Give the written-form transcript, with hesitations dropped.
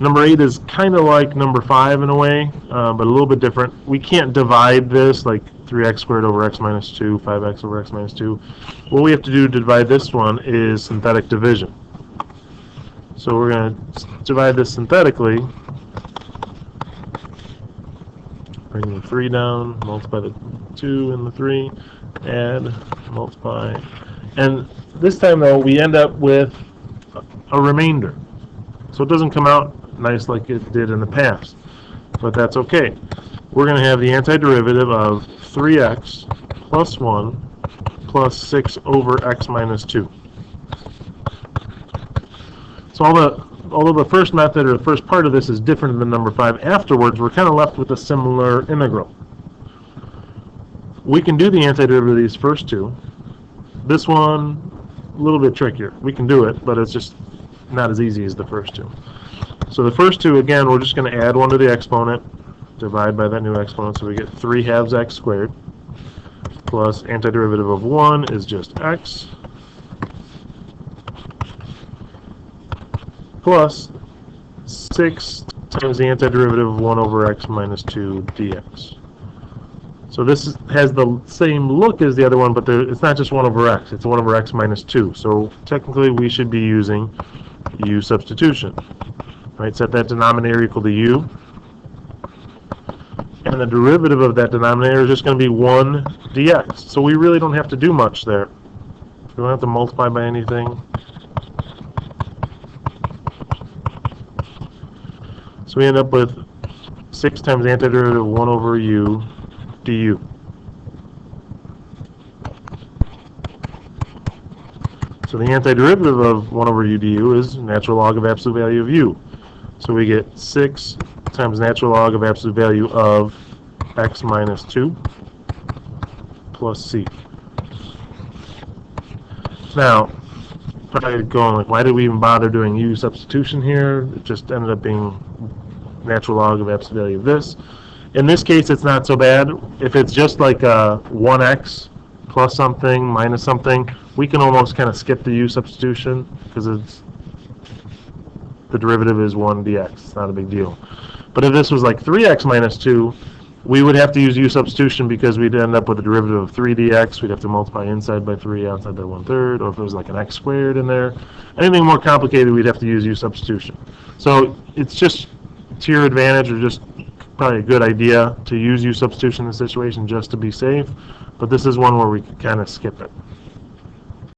Number 8 is kind of like number 5 in a way, but a little bit different. We can't divide this like 3x squared over x minus 2, 5x over x minus 2. What we have to do to divide this one is synthetic division. So we're going to divide this synthetically. Bring the 3 down, multiply the 2 and the 3, add, multiply. And this time, though, we end up with a remainder. So it doesn't come out nice like it did in the past, but that's okay. We're going to have the antiderivative of 3x plus 1 plus 6 over x minus 2. So although the first method or the first part of this is different than number 5, afterwards we're kind of left with a similar integral. We can do the antiderivative of these first two. This one, a little bit trickier. We can do it, but it's just not as easy as the first two. So the first two, again, we're just going to add 1 to the exponent, divide by that new exponent, so we get 3 halves x squared, plus antiderivative of 1 is just x, plus 6 times the antiderivative of 1 over x minus 2 dx. So this has the same look as the other one, but it's not just 1 over x, it's 1 over x minus 2. So technically we should be using u substitution. Right, set that denominator equal to u, and the derivative of that denominator is just going to be 1 dx. So we really don't have to do much there. We don't have to multiply by anything. So we end up with 6 times antiderivative of 1 over u du. So the antiderivative of 1 over u du is natural log of absolute value of u. So we get 6 times natural log of absolute value of x minus 2 plus c. Now, probably going like, why did we even bother doing u substitution here? It just ended up being natural log of absolute value of this. In this case, it's not so bad. If it's just like 1x plus something minus something, we can almost kind of skip the u substitution because the derivative is 1 dx. It's not a big deal. But if this was like 3x minus 2, we would have to use u substitution because we'd end up with a derivative of 3 dx. We'd have to multiply inside by 3, outside by 1/3, or if it was like an x squared in there. Anything more complicated, we'd have to use u substitution. So it's just to your advantage, or just probably a good idea to use u substitution in this situation just to be safe. But this is one where we can kind of skip it.